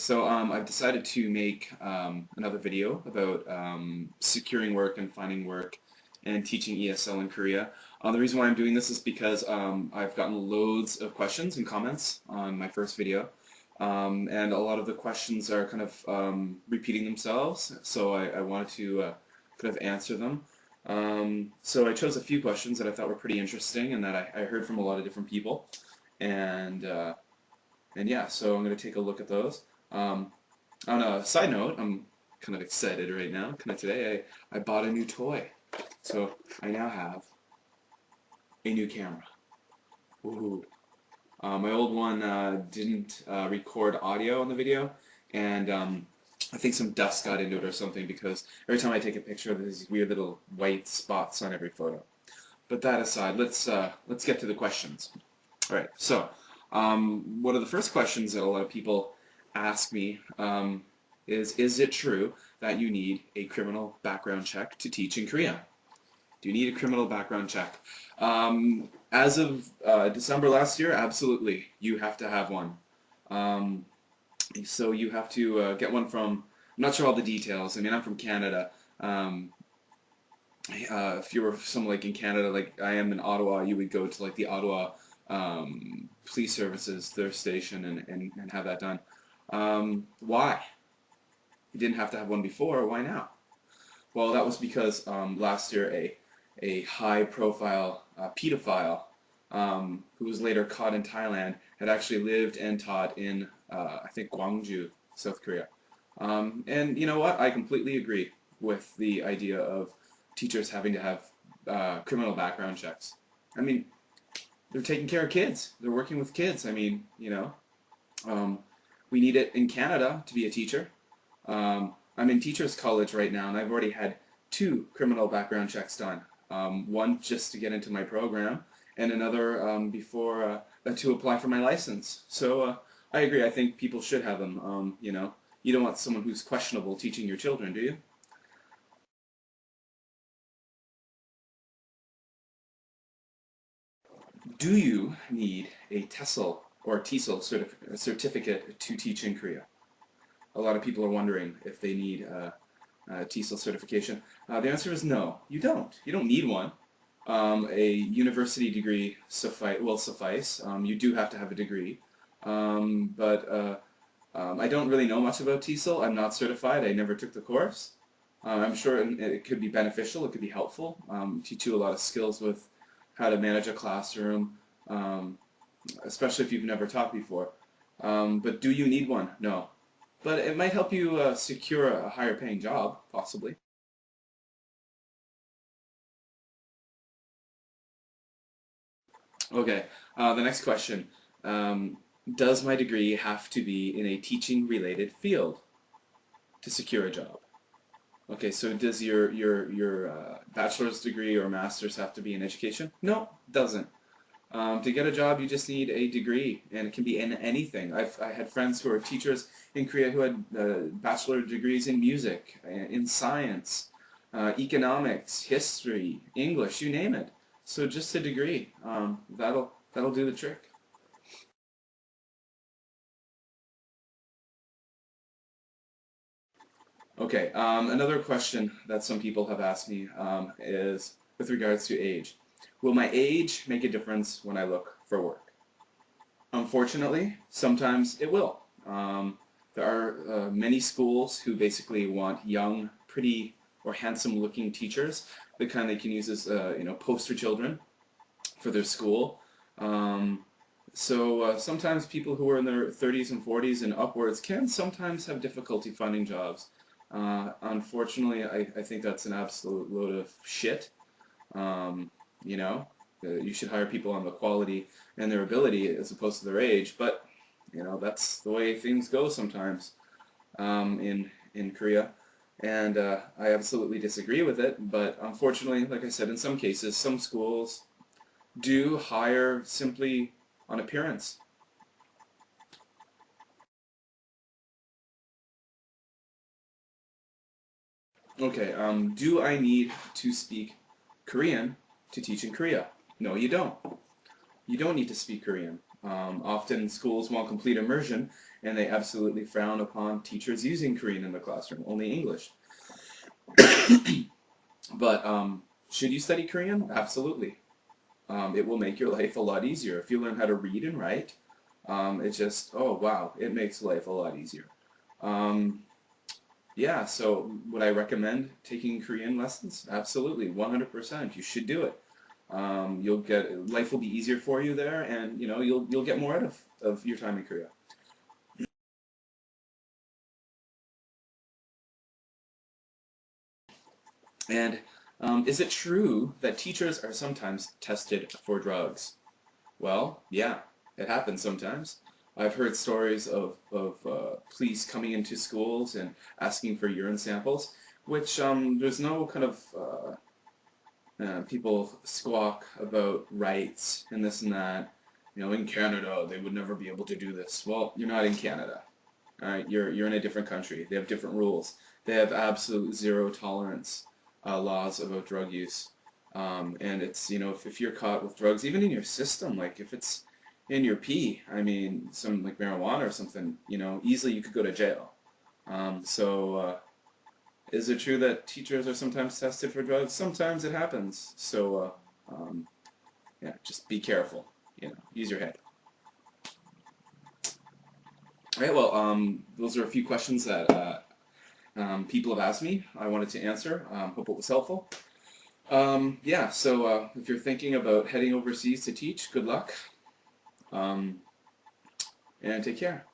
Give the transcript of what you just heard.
So I've decided to make another video about securing work and finding work and teaching ESL in Korea. The reason why I'm doing this is because I've gotten loads of questions and comments on my first video, and a lot of the questions are kind of repeating themselves, so I wanted to kind of answer them. So I chose a few questions that I thought were pretty interesting and that I heard from a lot of different people, and yeah, so I'm going to take a look at those. On a side note, I'm kind of excited right now. Kind of today, I bought a new toy. So I now have a new camera. Woohoo. My old one didn't record audio on the video, and I think some dust got into it or something because every time I take a picture, there's these weird little white spots on every photo. But that aside, let's get to the questions. All right, so one of the first questions that a lot of people ask me is it true that you need a criminal background check to teach in Korea? Do you need a criminal background check? As of December last year, absolutely. You have to have one. So you have to get one from, I'm not sure all the details. I mean, I'm from Canada. If you were somewhere like in Canada, like I am in Ottawa, you would go to like the Ottawa police services, their station, and have that done. Why? You didn't have to have one before. Why now? Well, that was because last year a high-profile pedophile who was later caught in Thailand had actually lived and taught in I think Gwangju, South Korea. And you know what? I completely agree with the idea of teachers having to have criminal background checks. I mean, they're taking care of kids. They're working with kids. I mean, you know, we need it in Canada to be a teacher. I'm in teachers college right now, and I've already had 2 criminal background checks done. One just to get into my program, and another before to apply for my license. So I agree. I think people should have them. You know, you don't want someone who's questionable teaching your children, do you? Do you need a TESL or TESOL certificate to teach in Korea? A lot of people are wondering if they need TESOL certification. The answer is no, you don't. You don't need one. A university degree will suffice. You do have to have a degree. But I don't really know much about TESOL. I'm not certified. I never took the course. I'm sure it could be beneficial. It could be helpful. Teach you a lot of skills with how to manage a classroom, especially if you've never taught before. But do you need one? No. But it might help you secure a higher paying job, possibly. Okay, the next question. Does my degree have to be in a teaching related field to secure a job? Okay, so does your bachelor's degree or master's have to be in education? No, it doesn't. To get a job, you just need a degree, and it can be in anything. I had friends who are teachers in Korea who had bachelor degrees in music, in science, economics, history, English, you name it. So just a degree, that'll do the trick. Okay, another question that some people have asked me is with regards to age. Will my age make a difference when I look for work? Unfortunately, sometimes it will. There are many schools who basically want young, pretty, or handsome-looking teachers, the kind they can use as you know, poster children for their school. So sometimes people who are in their 30s and 40s and upwards can sometimes have difficulty finding jobs. Unfortunately, I think that's an absolute load of shit. You know, you should hire people on the quality and their ability as opposed to their age, but you know, that's the way things go sometimes in Korea, and I absolutely disagree with it. But unfortunately, like I said, in some cases, some schools do hire simply on appearance. Okay, do I need to speak Korean to teach in Korea? No, you don't. You don't need to speak Korean. Often schools want complete immersion, and they absolutely frown upon teachers using Korean in the classroom, only English. But should you study Korean? Absolutely. It will make your life a lot easier. If you learn how to read and write, it just, oh wow, it makes life a lot easier. Yeah, so would I recommend taking Korean lessons? Absolutely, 100%. You should do it. Life will be easier for you there, and you'll get more out of your time in Korea. And is it true that teachers are sometimes tested for drugs? Well, yeah, it happens sometimes. I've heard stories of police coming into schools and asking for urine samples, which there's no kind of people squawk about rights and this and that. In Canada, they would never be able to do this. Well, you're not in Canada. All right, you're in a different country. They have different rules. They have absolute zero tolerance laws about drug use. And it's, if you're caught with drugs, even in your system, like if it's in your pee, I mean, some like marijuana or something, easily you could go to jail. Is it true that teachers are sometimes tested for drugs? Sometimes it happens. Yeah, just be careful. Use your head. All right, well, those are a few questions that people have asked me. I wanted to answer. Hope it was helpful. Yeah, so if you're thinking about heading overseas to teach, good luck, and take care.